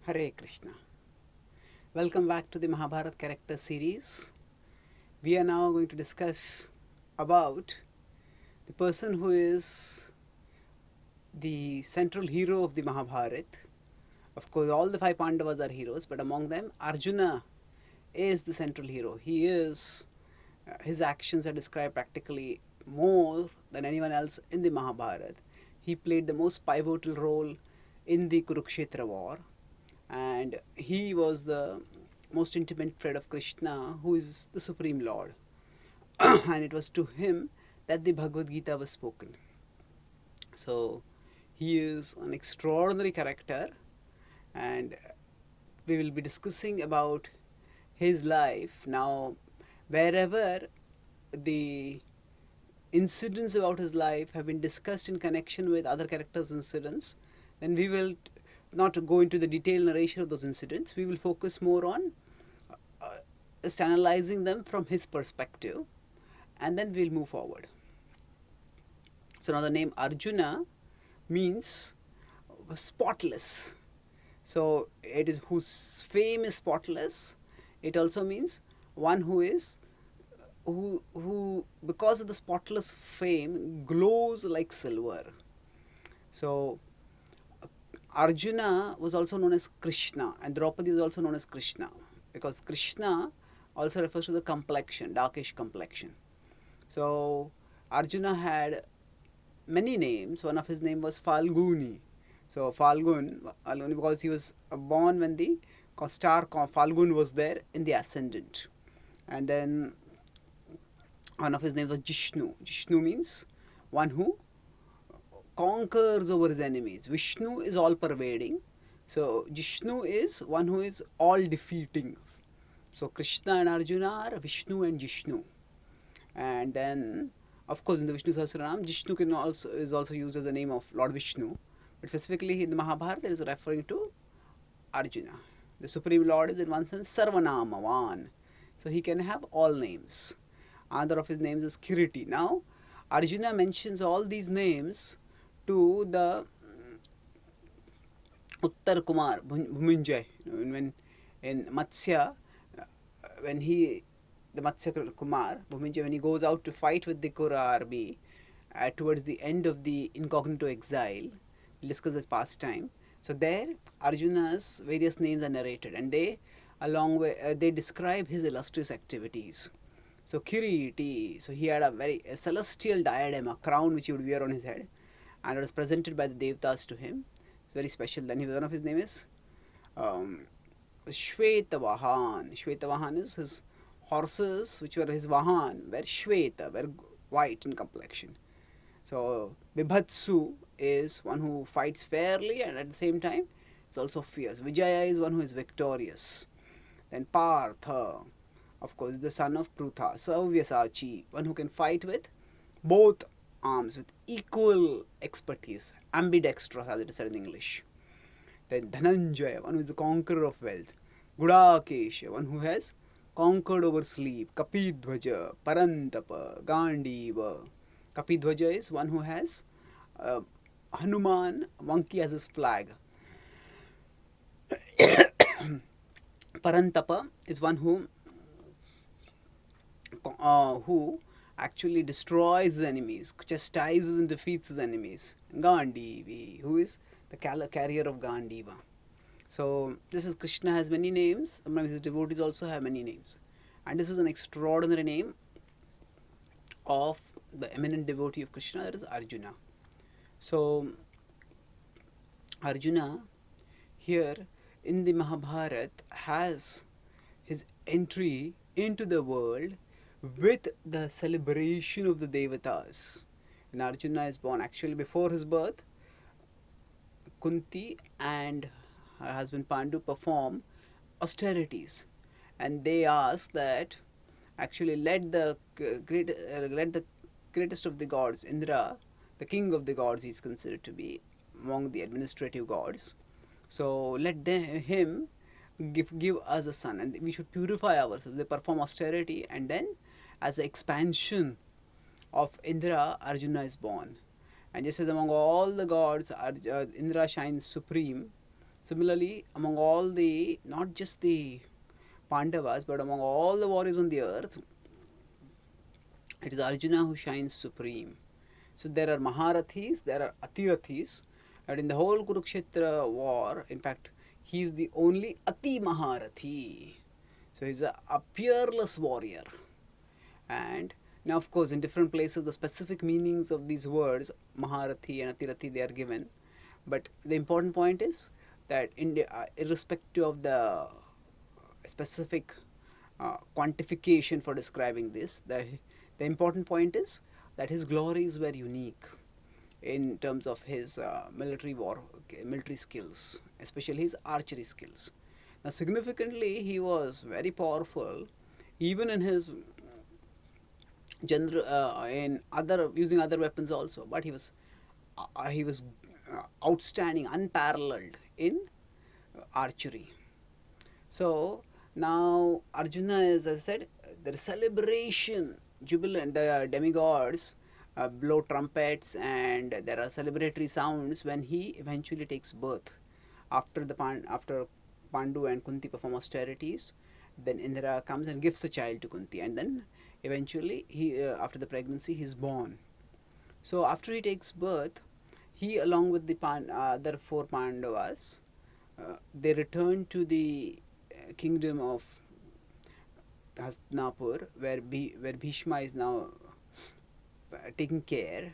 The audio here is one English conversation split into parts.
Hare Krishna. Welcome back to the Mahabharata Characters series. We are now going to discuss about the person who is the central hero of the Mahabharata. Of course, all the five Pandavas are heroes, but among them, Arjuna is the central hero. His actions are described practically more than anyone else in the Mahabharata. He played the most pivotal role in the Kurukshetra war, and he was the most intimate friend of Krishna, who is the Supreme Lord. And it was to him that the Bhagavad Gita was spoken. So he is an extraordinary character, and we will be discussing about his life. Now, wherever the incidents about his life have been discussed in connection with other characters' incidents, then we will not go into the detailed narration of those incidents. We will focus more on just analyzing them from his perspective, and then we'll move forward. So now the name Arjuna means spotless. So it is whose fame is spotless. It also means one who is who because of the spotless fame glows like silver. So Arjuna was also known as Krishna, and Draupadi is also known as Krishna, because Krishna also refers to the complexion, darkish complexion. So Arjuna had many names. One of his name was Falguni. So Falguni, because he was born when the star Falgun was there in the ascendant. And then one of his names was Jishnu. Jishnu means one who conquers over his enemies. Vishnu is all pervading. So Jishnu is one who is all defeating. So Krishna and Arjuna are Vishnu and Jishnu. And then, of course, in the Vishnu Sahasranam, Jishnu is also used as the name of Lord Vishnu. But specifically in the Mahabharata, it is referring to Arjuna. The Supreme Lord is in one sense Sarvanamavan. So he can have all names. Another of his names is Kiriti. Now, Arjuna mentions all these names to the Uttar Kumar, Bhuminjay. When in Matsya, the Matsya Kumar, Bhuminjay, when he goes out to fight with the Kuru army towards the end of the incognito exile, we'll discuss this pastime. So there, Arjuna's various names are narrated, and they describe his illustrious activities. So Kiriti, so he had a celestial diadem, a crown which he would wear on his head, and it was presented by the Devatas to him. It's very special. Then one of his name is Shvetavahan. Shvetavahan is his horses, which were his Vahan, were Shveta, were white in complexion. So Bibhatsu is one who fights fairly and at the same time is also fierce. Vijaya is one who is victorious. Then Partha, of course, the son of Prutha. Savyasachi, one who can fight with both arms with equal expertise, ambidextrous as it is said in English. Then Dhananjaya, one who is the conqueror of wealth. Gudakesha, one who has conquered over sleep. Kapidvaja, Parantapa, Gandiva. Kapidvaja is one who has Hanuman, monkey as his flag. Parantapa is one who actually destroys his enemies, chastises and defeats his enemies. Gandivi, who is the carrier of Gandiva. So this is Krishna has many names. Sometimes his devotees also have many names. And this is an extraordinary name of the eminent devotee of Krishna, that is Arjuna. So Arjuna here in the Mahabharata has his entry into the world with the celebration of the Devatas. And Arjuna is born. Actually, before his birth, Kunti and her husband Pandu perform austerities, and they ask that actually let the greatest of the gods, Indra, the king of the gods, he is considered to be among the administrative gods. So let him give us a son, and we should purify ourselves. They perform austerity, and then as the expansion of Indra, Arjuna is born. And just as among all the gods, Indra shines supreme, Similarly, among all the, not just the Pandavas, but among all the warriors on the earth, it is Arjuna who shines supreme. So there are Maharathis, there are Atirathis, and in the whole Kurukshetra war, in fact, he is the only Ati Maharathi. So he's a peerless warrior. And now, of course, in different places, the specific meanings of these words, Maharathi and Atirathi, they are given. But the important point is that irrespective of the specific quantification for describing this, the important point is that his glories were unique in terms of his military skills, especially his archery skills. Now, significantly, he was very powerful, even in his in other using other weapons also. But he was outstanding, unparalleled in archery. So now Arjuna is, as I said, there is celebration, jubilant. The demigods blow trumpets, and there are celebratory sounds when he eventually takes birth. After Pandu and Kunti perform austerities, then Indra comes and gives the child to Kunti, and then eventually he after the pregnancy he is born. So after he takes birth, he, along with the other four Pandavas, they return to the kingdom of Hastinapur, where Bhishma is now taking care,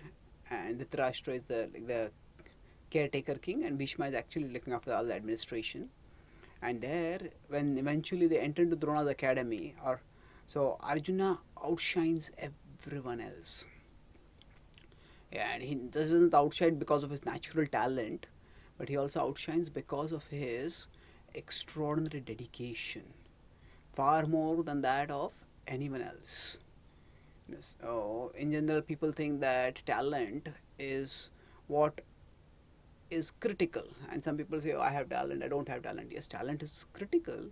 and Dhritarashtra is the caretaker king, and Bhishma is actually looking after all the administration. And there, when eventually they enter into Drona's academy, so Arjuna outshines everyone else. And he doesn't outshine because of his natural talent, but he also outshines because of his extraordinary dedication, far more than that of anyone else. So, in general, people think that talent is what is critical, and some people say, "Oh, I have talent, I don't have talent." Yes, talent is critical,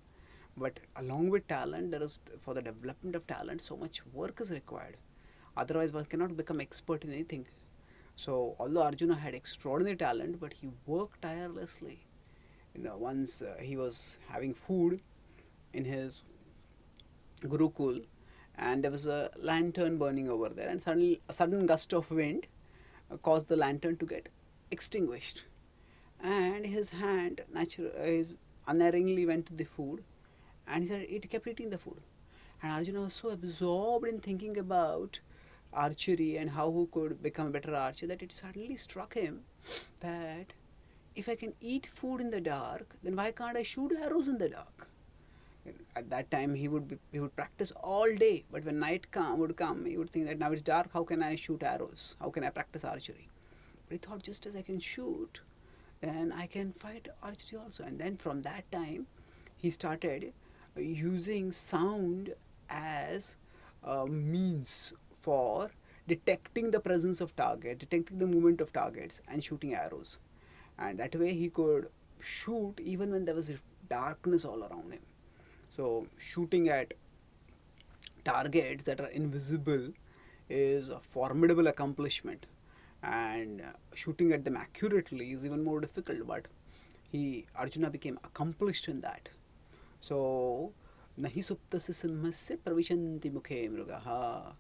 but along with talent, there is, for the development of talent, so much work is required. Otherwise, one cannot become expert in anything. So, although Arjuna had extraordinary talent, but he worked tirelessly. Once he was having food in his Gurukul, and there was a lantern burning over there, and suddenly a sudden gust of wind caused the lantern to get extinguished, and his hand unerringly went to the food, and he kept eating the food. And Arjuna was so absorbed in thinking about archery and how he could become a better archer that it suddenly struck him that if I can eat food in the dark, then why can't I shoot arrows in the dark? At that time, he would practice all day, but when night would come, he would think that now it's dark, how can I shoot arrows? How can I practice archery? But he thought, just as I can shoot, then I can fight archery also. And then from that time, he started using sound as a means for detecting the presence of target, detecting the movement of targets, and shooting arrows. And that way he could shoot even when there was darkness all around him. So shooting at targets that are invisible is a formidable accomplishment, and shooting at them accurately is even more difficult, but Arjuna became accomplished in that. So nahi suptasya simhasya pravishanti mukhe mrugaha,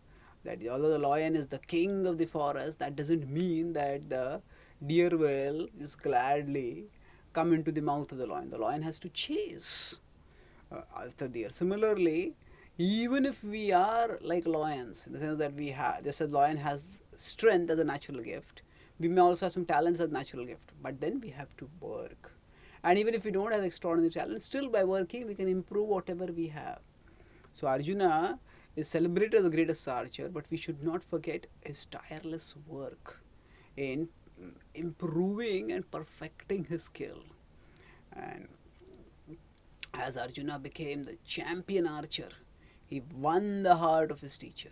that although the lion is the king of the forest, that doesn't mean that the deer will just gladly come into the mouth of the lion. The lion has to chase after deer. Similarly, even if we are like lions, in the sense that we have, just as lion has strength as a natural gift, we may also have some talents as a natural gift, but then we have to work. And even if we don't have extraordinary talent, still by working we can improve whatever we have. So Arjuna is celebrated as the greatest archer, but we should not forget his tireless work in improving and perfecting his skill. And as Arjuna became the champion archer, he won the heart of his teacher,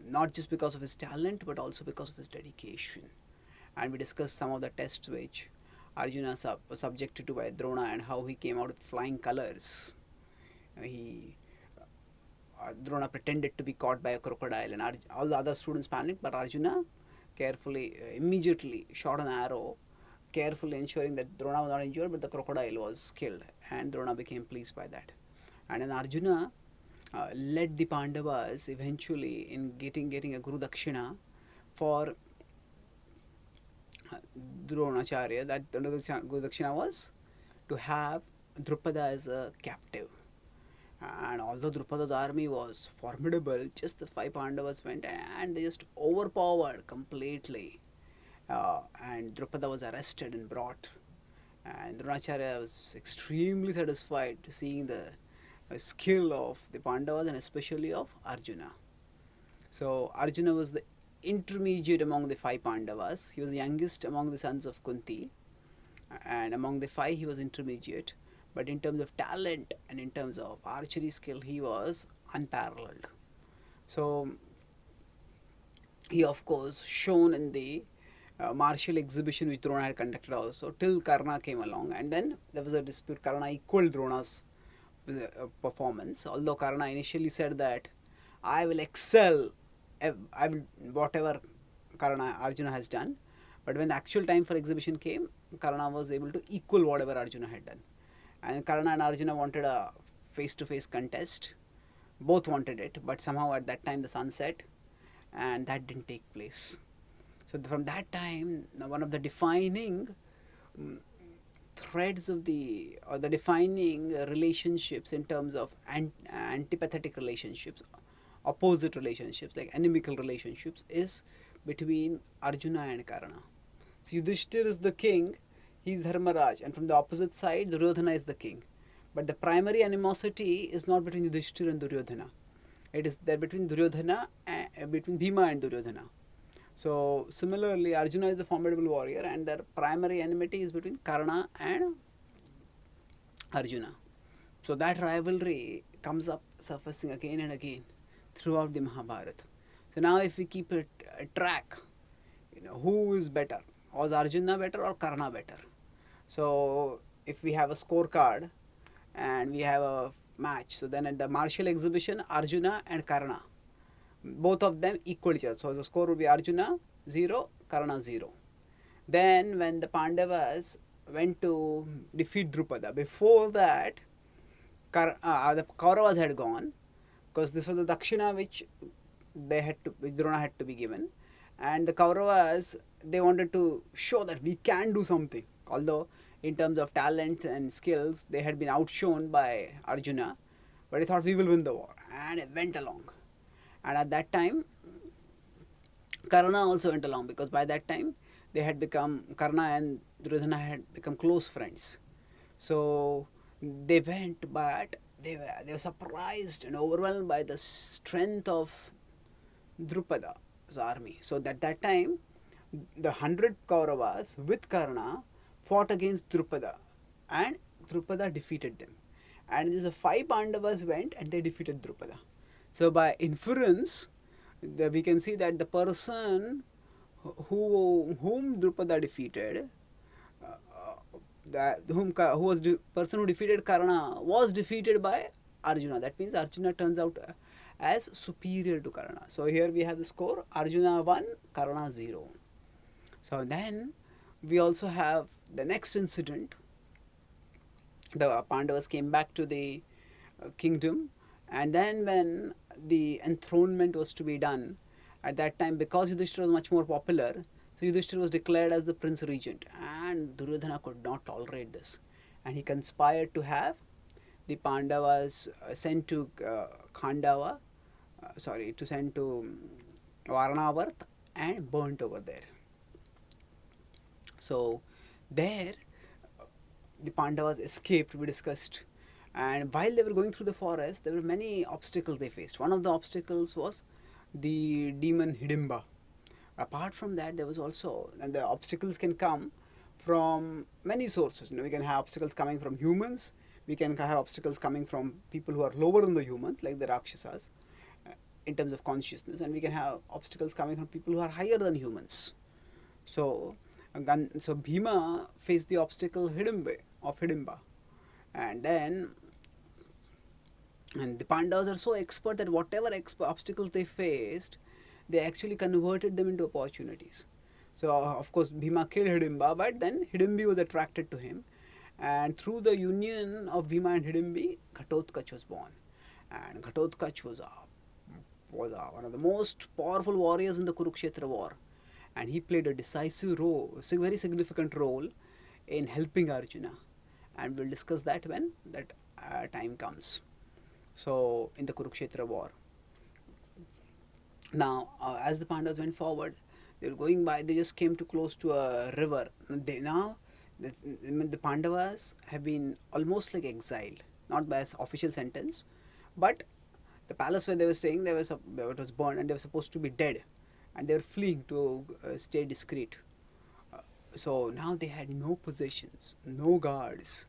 not just because of his talent, but also because of his dedication. And we discussed some of the tests which Arjuna was subjected to by Drona, and how he came out with flying colors. Drona pretended to be caught by a crocodile, and all the other students panicked, but Arjuna carefully, immediately shot an arrow carefully ensuring that Drona was not injured, but the crocodile was killed, and Drona became pleased by that. And then Arjuna led the Pandavas eventually in getting a Guru Dakshina for Dronacharya. That Guru Dakshina was to have Drupada as a captive. And although Drupada's army was formidable, just the five Pandavas went and they just overpowered completely. And Drupada was arrested and brought. And Dronacharya was extremely satisfied to seeing the skill of the Pandavas and especially of Arjuna. So Arjuna was the intermediate among the five Pandavas. He was the youngest among the sons of Kunti, and among the five he was intermediate. But in terms of talent and in terms of archery skill, he was unparalleled. So he of course shone in the martial exhibition which Drona had conducted also, till Karna came along, and then there was a dispute. Karna equaled Drona's performance, although Karna initially said that I will excel I will whatever Arjuna has done. But when the actual time for exhibition came, Karna was able to equal whatever Arjuna had done. And Karna and Arjuna wanted a face-to-face contest. Both wanted it, but somehow at that time the sun set, and that didn't take place. So from that time, one of the defining threads of the defining relationships in terms of antipathetic relationships, opposite relationships, like inimical relationships, is between Arjuna and Karna. So Yudhishthir is the king, he is Dharmaraj, and from the opposite side Duryodhana is the king. But the primary animosity is not between Yudhishthir and Duryodhana. It is there between Duryodhana between Bhima and Duryodhana. So similarly, Arjuna is the formidable warrior, and their primary enmity is between Karna and Arjuna. So that rivalry comes up surfacing again and again throughout the Mahabharata. So now if we keep a track, who is better? Was Arjuna better or Karna better? So if we have a scorecard and we have a match, so then at the martial exhibition, Arjuna and Karna, both of them equal each other. So the score would be Arjuna 0, Karna 0. Then when the Pandavas went to defeat Drupada, before that the Kauravas had gone, because this was the Dakshina which Drona had to be given, and the Kauravas, they wanted to show that we can do something, although in terms of talent and skills they had been outshone by Arjuna, but they thought we will win the war, and it went along. And at that time Karna also went along, because by that time they had become, Karna and Duryodhana had become close friends. So they went, but they were surprised and overwhelmed by the strength of Drupada's army. So at that time the 100 Kauravas with Karna fought against Drupada, and Drupada defeated them. And the 5 Pandavas went and they defeated Drupada. So by inference, we can see that the person whom Drupada defeated, person who defeated Karna was defeated by Arjuna. That means Arjuna turns out as superior to Karna. So here we have the score: Arjuna 1, Karna 0. So then we also have the next incident. The Pandavas came back to the kingdom, and then when the enthronement was to be done, at that time, because Yudhishthira was much more popular, so Yudhishthira was declared as the prince regent, and Duryodhana could not tolerate this, and he conspired to have the Pandavas sent to Pāṇḍava, to send to Varanavarth and burnt over there. So there the Pandavas escaped, we discussed, and while they were going through the forest, there were many obstacles they faced. One of the obstacles was the demon Hidimba. Apart from that, there was also, and the obstacles can come from many sources. We can have obstacles coming from humans, we can have obstacles coming from people who are lower than the humans, like the Rakshasas, in terms of consciousness, and we can have obstacles coming from people who are higher than humans. So Bhima faced the obstacle Hidimba, and the Pandavas are so expert that whatever obstacles they faced, they actually converted them into opportunities. So of course Bhima killed Hidimba, but then Hidimbi was attracted to him, and through the union of Bhima and Hidimbi, Ghatotkacha was born. And Ghatotkacha was one of the most powerful warriors in the Kurukshetra war, and he played a decisive role, a very significant role in helping Arjuna, and we'll discuss that when that time comes. So in the Kurukshetra war, now as the Pandavas went forward, they were going by. They just came to close to a river. The Pandavas have been almost like exiled, not by official sentence, but the palace where they were staying, it was burned, and they were supposed to be dead, and they were fleeing to stay discreet. So now they had no possessions, no guards,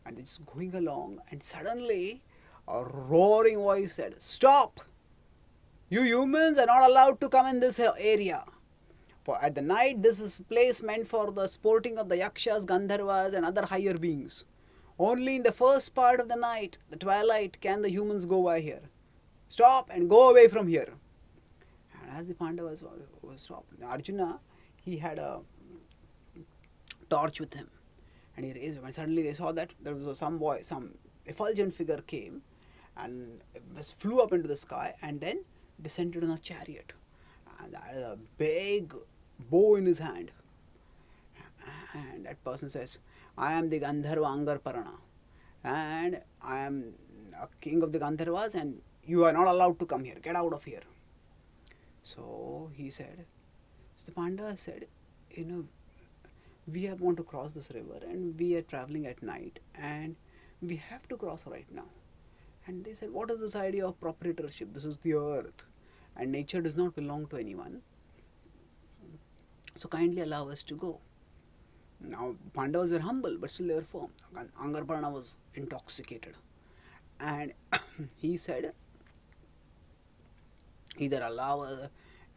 and they're just going along, and suddenly a roaring voice said, "Stop! You humans are not allowed to come in this area. For at the night, this is place meant for the sporting of the yakshas, gandharvas, and other higher beings. Only in the first part of the night, the twilight, can the humans go by here. Stop and go away from here." And as the Pandavas were stopped, Arjuna, he had a torch with him, and he raised it, and suddenly they saw that there was some effulgent figure came and flew up into the sky and then descended on a chariot, and that had a big bow in his hand, and that person says, "I am the Gandharva Angarparana, and I am a king of the Gandharvas, and you are not allowed to come here. Get out of here." So he said, so the Pandavas said, we want to cross this river, and we are traveling at night, and we have to cross right now. And they said, "What is this idea of proprietorship? This is the earth, and nature does not belong to anyone. So kindly allow us to go." Now Pandavas were humble, but still they were firm. Angarparana was intoxicated, and he said, "Either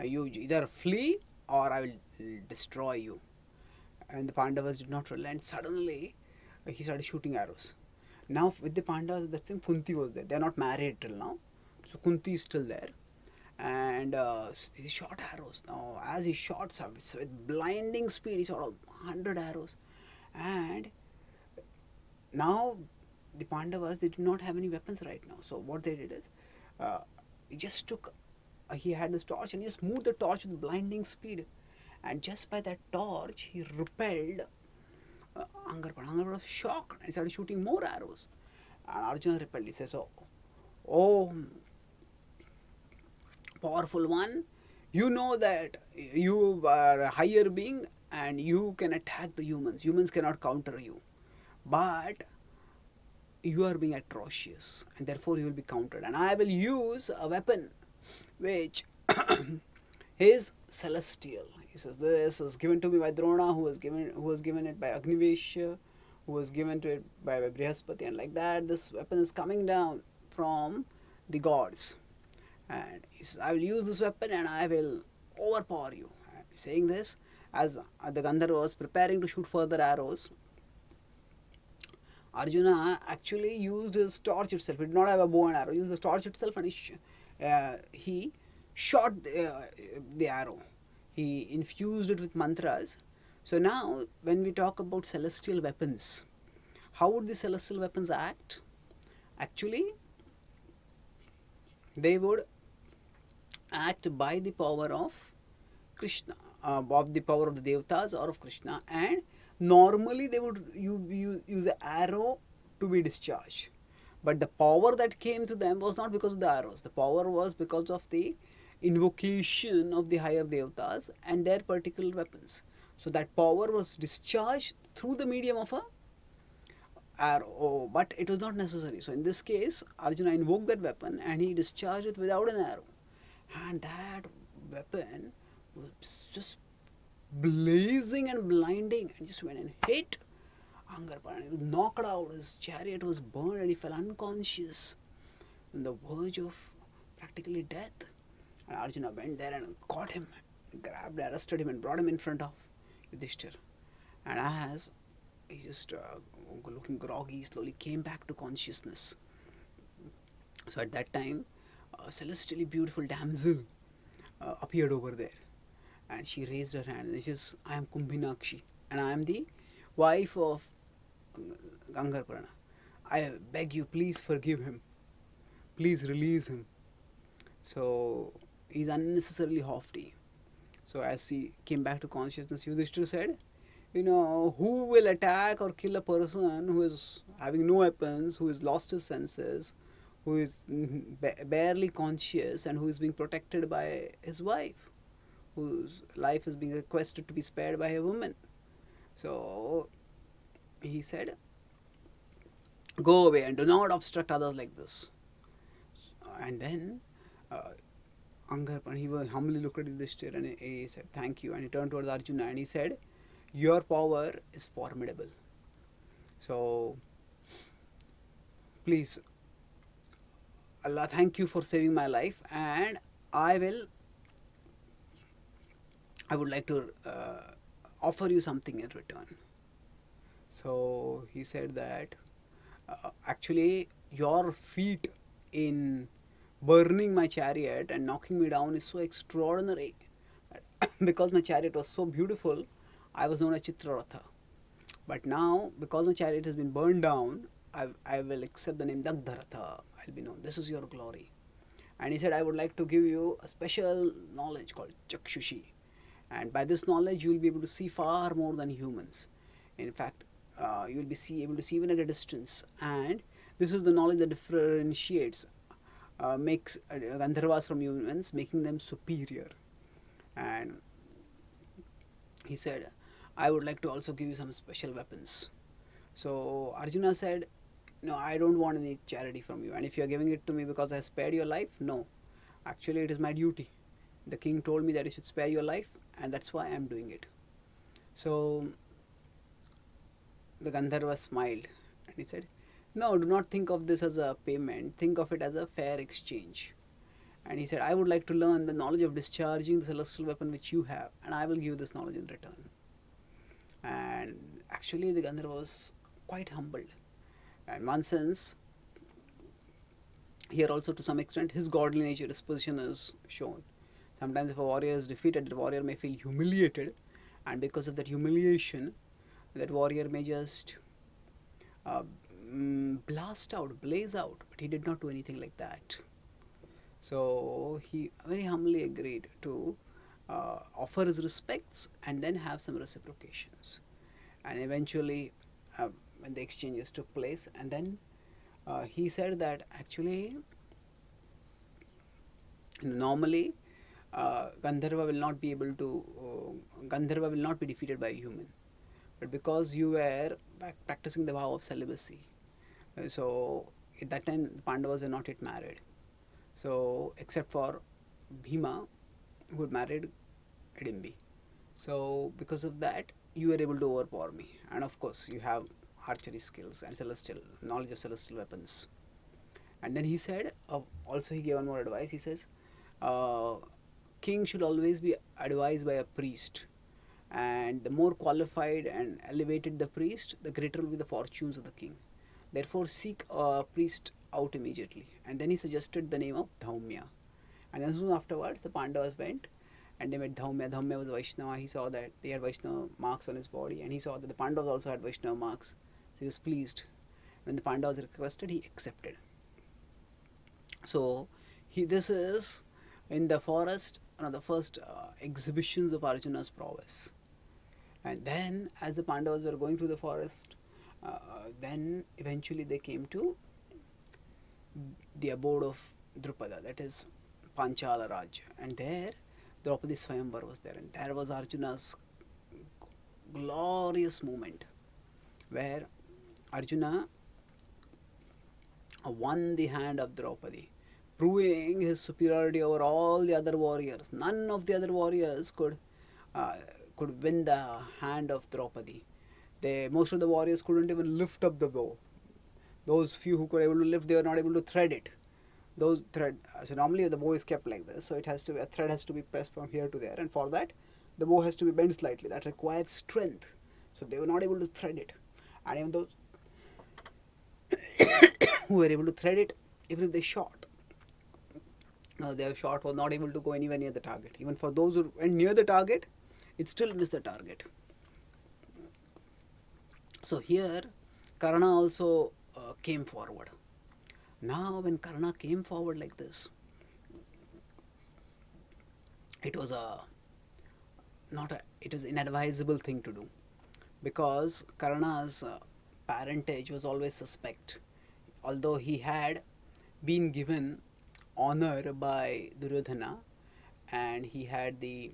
you either flee, or I will destroy you." And the Pandavas did not relent. Suddenly, he started shooting arrows. Now with the Pandavas, that time Kunti was there. They are not married till now, so Kunti is still there, and he shot arrows. Now as he shot with blinding speed, he shot 100 arrows, and now the Pandavas, they did not have any weapons right now. So what they did is, he just took, he had this torch, and he just moved the torch with blinding speed, and just by that torch he repelled Angarpana. Angarpana was shocked and started shooting more arrows, and Arjuna repelled. He says, "Oh, powerful one, you know that you are a higher being and you can attack the humans. Humans cannot counter you, but you are being atrocious, and therefore you will be countered. And I will use a weapon which is celestial." He says, "This is given to me by Drona, who was given it by Agnivesha, who was given to it by Brihaspati, and like that, this weapon is coming down from the gods. And he says, I will use this weapon and I will overpower you." And saying this, as the Gandharva was preparing to shoot further arrows, Arjuna actually used his torch itself. He did not have a bow and arrow. He used the torch itself, and he shot the arrow. He infused it with mantras. So now, when we talk about celestial weapons, how would the celestial weapons act? Actually, they would act by the power of Krishna, of the power of the Devatas or of Krishna, and normally they would use an arrow to be discharged. But the power that came to them was not because of the arrows. The power was because of the invocation of the higher Devatas and their particular weapons. So that power was discharged through the medium of a arrow, but it was not necessary. So in this case, Arjuna invoked that weapon and he discharged it without an arrow. And that weapon was just blazing and blinding, and just went and hit Angarpana. He was knocked out, his chariot was burned, and he fell unconscious on the verge of practically death. And Arjuna went there and caught him, grabbed, arrested him, and brought him in front of Yudhishthira. And as he just looking groggy, slowly came back to consciousness. So at that time, a celestially beautiful damsel appeared over there, And she raised her hand and she says, I am Kumbhinakshi and I am the wife of Gangarpurana. I beg you, please forgive him. Please release him. So he's unnecessarily haughty. So as he came back to consciousness, Yudhishthira said, who will attack or kill a person who is having no weapons, who has lost his senses, who is barely conscious, and who is being protected by his wife, whose life is being requested to be spared by a woman? So he said, go away and do not obstruct others like this. And then Angarpan, he was humbly looked at Yudhishthira and he said, thank you. And he turned towards Arjuna and he said, your power is formidable. So, please, Allah, thank you for saving my life, and I would like to offer you something in return. So he said that actually your feat in burning my chariot and knocking me down is so extraordinary. Because my chariot was so beautiful, I was known as Chitraratha. But now, because my chariot has been burned down, I will accept the name Dagdharatha. I'll be known. This is your glory. And he said, I would like to give you a special knowledge called Chakshushi. And by this knowledge, you will be able to see far more than humans. In fact, you will be able to see even at a distance. And this is the knowledge that differentiates, makes Gandharvas from humans, making them superior. And he said, I would like to also give you some special weapons. So Arjuna said, no, I don't want any charity from you. And if you are giving it to me because I spared your life, no. Actually, it is my duty. The king told me that I should spare your life, and that's why I am doing it. So the Gandharva smiled and he said, no, do not think of this as a payment. Think of it as a fair exchange. And he said, I would like to learn the knowledge of discharging the celestial weapon which you have, and I will give this knowledge in return. And actually the Gandharva was quite humbled. And in one sense, here also to some extent, his godly nature disposition is shown. Sometimes if a warrior is defeated, the warrior may feel humiliated, and because of that humiliation, that warrior may just blaze out, but he did not do anything like that. So he very humbly agreed to offer his respects and then have some reciprocations. And eventually, when the exchanges took place, and then he said that actually, normally, Gandharva will not be able to, Gandharva will not be defeated by a human. But because you were practicing the vow of celibacy, so at that time the Pandavas were not yet married. So except for Bhima, who had married Hidimbi. So because of that, you were able to overpower me. And of course, you have archery skills and celestial knowledge of celestial weapons. And then he said, also he gave one more advice. He says, king should always be advised by a priest, and the more qualified and elevated the priest, the greater will be the fortunes of the king. Therefore, seek a priest out immediately. And then he suggested the name of Dhaumya. And then soon afterwards, the Pandavas went and they met Dhaumya. Dhaumya was a Vaishnava. He saw that they had Vaishnava marks on his body, and he saw that the Pandavas also had Vaishnava marks. So he was pleased. When the Pandavas requested, he accepted. So this is in the forest, one of the first exhibitions of Arjuna's prowess. And then, as the Pandavas were going through the forest, then eventually they came to the abode of Drupada, that is Panchala Raj. And there, Draupadi Swayamvar was there. And there was Arjuna's glorious moment, where Arjuna won the hand of Draupadi, proving his superiority over all the other warriors. None of the other warriors could win the hand of Draupadi. Most of the warriors couldn't even lift up the bow. Those few who were able to lift, they were not able to thread it. So normally the bow is kept like this, so a thread has to be pressed from here to there, and for that the bow has to be bent slightly. That required strength. So they were not able to thread it. And even those who were able to thread it, even if they shot, they have shot was not able to go anywhere near the target. Even for those who went near the target, it still missed the target. So here, Karna also came forward. Now, when Karna came forward like this, it was it was inadvisable thing to do, because Karna's parentage was always suspect. Although he had been given honor by Duryodhana and he had the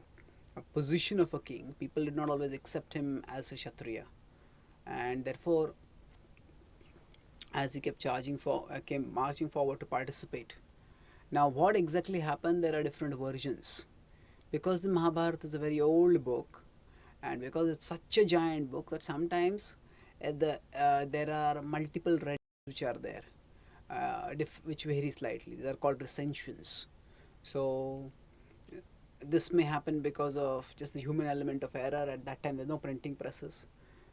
position of a king, people did not always accept him as a Kshatriya, and therefore, as he kept came marching forward to participate. Now, what exactly happened? There are different versions, because the Mahabharata is a very old book, and because it's such a giant book that sometimes there are multiple read which are there, which vary slightly. They are called recensions. So this may happen because of just the human element of error. At that time, there's no printing presses,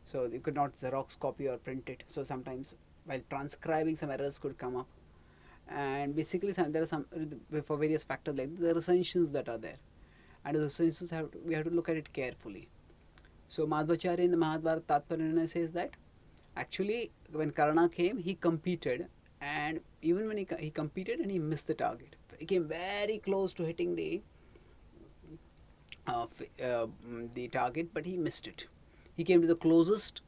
so you could not Xerox copy or print it. So sometimes while transcribing, some errors could come up, and basically there are some, for various factors like the recensions that are there, and the recensions we have to look at it carefully. So Madhvacharya in the Mahabharata Characters says that actually when Karna came, he competed, and even when he competed and he missed the target, he came very close to hitting the target, but he missed it. He came the closest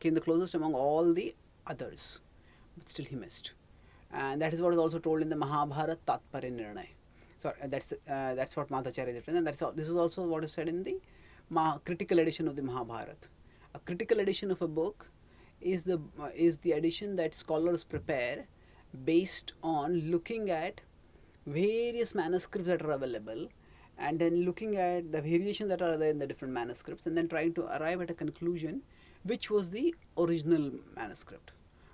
among all the others, but still he missed. And that is what is also told in the Mahabharata Characters. So that's what Madhvacharya has written, and this is also what is said in the critical edition of the Mahabharata. A critical edition of a book is the edition that scholars prepare based on looking at various manuscripts that are available, and then looking at the variations that are there in the different manuscripts, and then trying to arrive at a conclusion which was the original manuscript,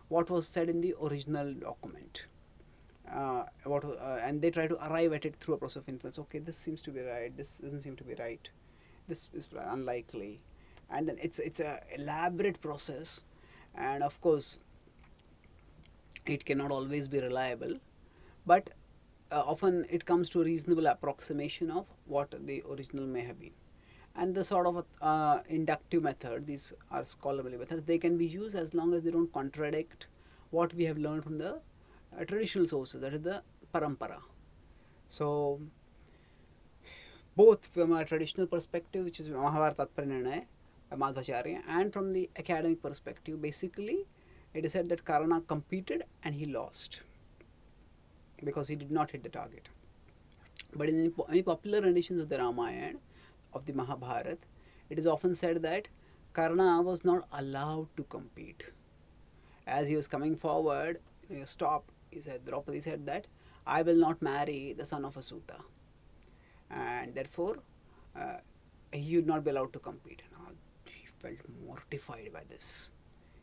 what was said in the original document, and they try to arrive at it through a process of inference. Okay, this seems to be right, this doesn't seem to be right, this is unlikely, and then it's a elaborate process, and of course it cannot always be reliable, but often it comes to a reasonable approximation of what the original may have been. And the sort of inductive method, these are scholarly methods, they can be used as long as they don't contradict what we have learned from the traditional sources, that is the parampara. So both from a traditional perspective, which is Mahabharata Characters, Madhvacharya, and from the academic perspective, basically it is said that Karna competed and he lost because he did not hit the target. But in any popular renditions of the Rāmāyaṇa, of the Mahabharata, it is often said that Karna was not allowed to compete. As he was coming forward, he stopped. Draupadi said that I will not marry the son of a Suta, and therefore he would not be allowed to compete. Now he felt mortified by this,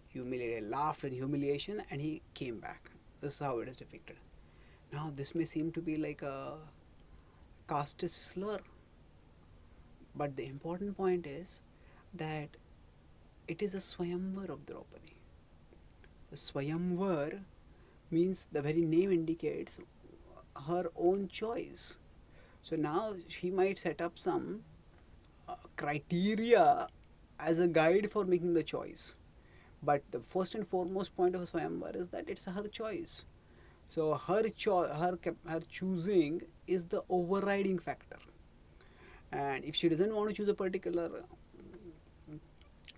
humiliated, laughed in humiliation, and he came back. This is how it is depicted. Now this may seem to be like a casteist slur, but the important point is that it is a Swayamvar of Draupadi. The Swayamvar means, the very name indicates, her own choice. So now she might set up some criteria as a guide for making the choice. But the first and foremost point of a Swayamvar is that it's her choice. So her choosing is the overriding factor. And if she doesn't want to choose a particular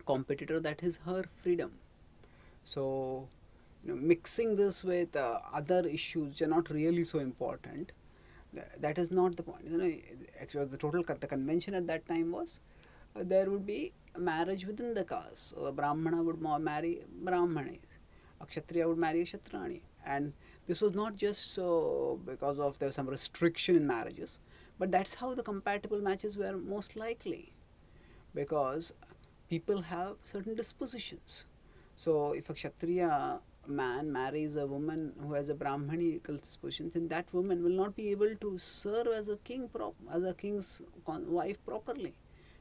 competitor, that is her freedom. So mixing this with other issues which are not really so important, that is not the point. Actually, the convention at that time was there would be a marriage within the caste. So a Brahmana would marry Brahmani, a Kshatriya would marry a Kshatrani, and this was not just so because of there was some restriction in marriages, but that's how the compatible matches were most likely, because people have certain dispositions. So if a Kshatriya man marries a woman who has a Brahmanical disposition, then that woman will not be able to serve as a king's wife properly.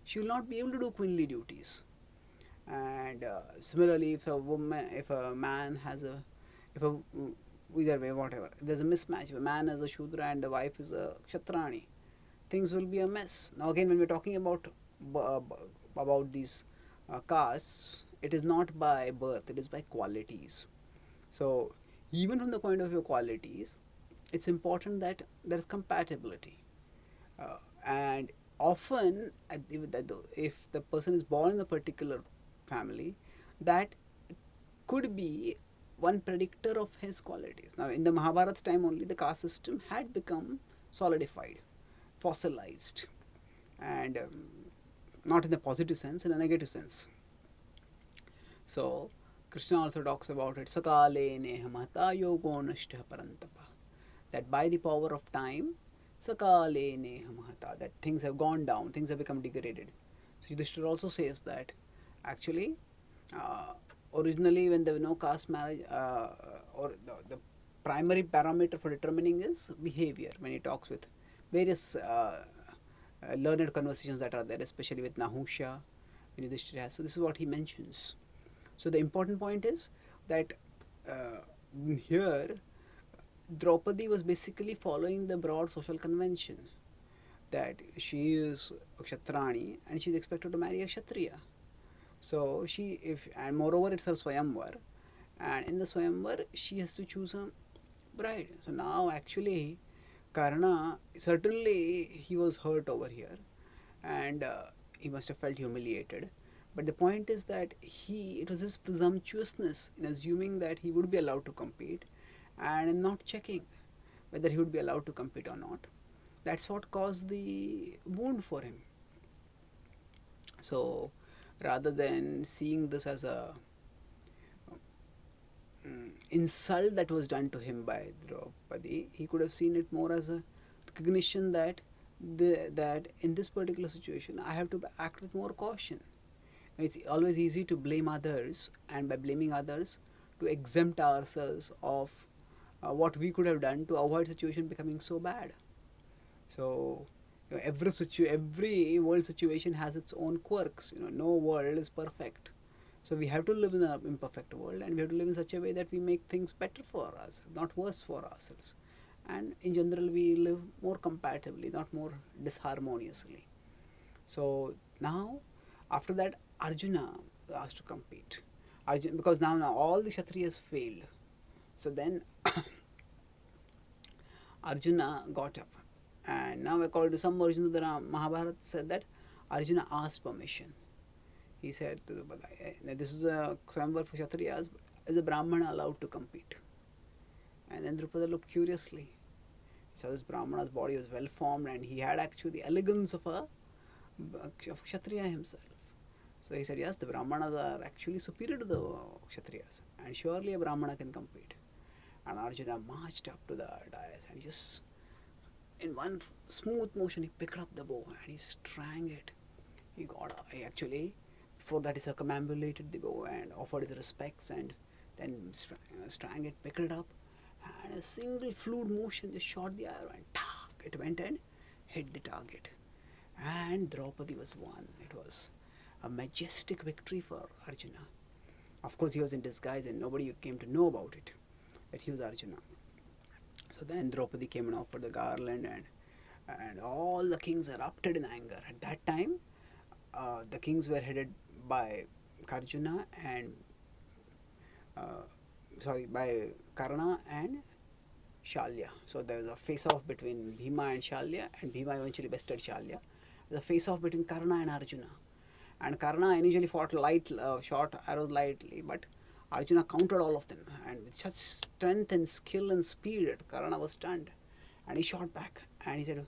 She will not be able to do queenly duties. And similarly, if a either way, whatever. If there's a mismatch, if a man is a Shudra and the wife is a Kshatrani, things will be a mess. Now again, when we're talking about these castes, it is not by birth, it is by qualities. So even from the point of view of qualities, it's important that there is compatibility. And often, if the person is born in a particular family, that could be one predictor of his qualities. Now, in the Mahabharata time only, the caste system had become solidified, fossilized, and not in the positive sense, in a negative sense. So, Krishna also talks about it, Sakale nehamata yogo nashtha parantapa. That by the power of time, Sakale nehamata, that things have gone down, things have become degraded. So, Yudhishthira also says that actually, originally when there was no caste marriage, or the primary parameter for determining is behavior. When he talks with various learned conversations that are there, especially with Nahusha, when Yudhishthira has. So this is what he mentions. So the important point is that here Draupadi was basically following the broad social convention that she is a Kshatrani and she is expected to marry a Kshatriya. So and moreover it's her Swayamvar, and in the Swayamvar she has to choose a bride. So now actually Karna, certainly he was hurt over here and he must have felt humiliated. But the point is that it was his presumptuousness in assuming that he would be allowed to compete and in not checking whether he would be allowed to compete or not. That's what caused the wound for him. So rather than seeing this as a insult that was done to him by Draupadi, he could have seen it more as a recognition that that in this particular situation I have to act with more caution. It's always easy to blame others, and by blaming others, to exempt ourselves of what we could have done to avoid situation becoming so bad. So every world situation has its own quirks. No world is perfect. So we have to live in an imperfect world, and we have to live in such a way that we make things better for us, not worse for ourselves. And in general, we live more compatibly, not more disharmoniously. So now, after that, Arjuna was asked to compete. Because now all the Kshatriyas failed. So then Arjuna got up. And now according to some versions of the Mahabharata said that Arjuna asked permission. He said, this is a Swayamvar for Kshatriyas, is a Brahmana allowed to compete? And then Drupada looked curiously. So this Brahmana's body was well formed and he had actually the elegance of a Kshatriya himself. So he said, yes, the Brahmanas are actually superior to the Kshatriyas, and surely a Brahmana can compete. And Arjuna marched up to the dais and just, in one smooth motion, he picked up the bow and he strang it. He actually, before that, he circumambulated the bow and offered his respects, and then strang it, picked it up, and a single fluid motion just shot the arrow and it went and hit the target. And Draupadi was won. It was a majestic victory for Arjuna. Of course, he was in disguise and nobody came to know about it, that he was Arjuna. So then Draupadi came and offered the garland, and all the kings erupted in anger. At that time, the kings were headed by Arjuna and by Karna and Shalya. So there was a face-off between Bhima and Shalya, and Bhima eventually bested Shalya. There was a face-off between Karna and Arjuna. And Karna initially fought short arrows lightly, but Arjuna countered all of them. And with such strength and skill and speed, Karna was stunned. And he shot back. And he said,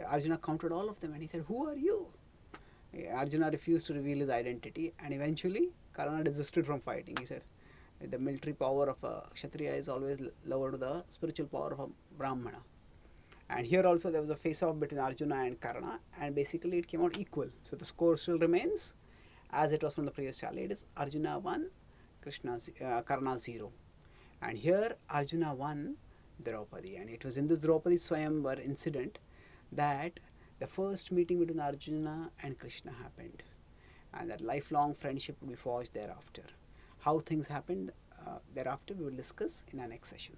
Arjuna countered all of them. And he said, who are you? Arjuna refused to reveal his identity. And eventually, Karna desisted from fighting. He said, the military power of a Kshatriya is always lower to the spiritual power of a Brahmana. And here also there was a face-off between Arjuna and Karna, and basically it came out equal. So the score still remains as it was from the previous challenge. It is Arjuna 1, Karna 0. And here Arjuna won Draupadi, and it was in this Draupadi Swayamvar incident that the first meeting between Arjuna and Krishna happened, and that lifelong friendship would be forged thereafter. How things happened thereafter we will discuss in our next session.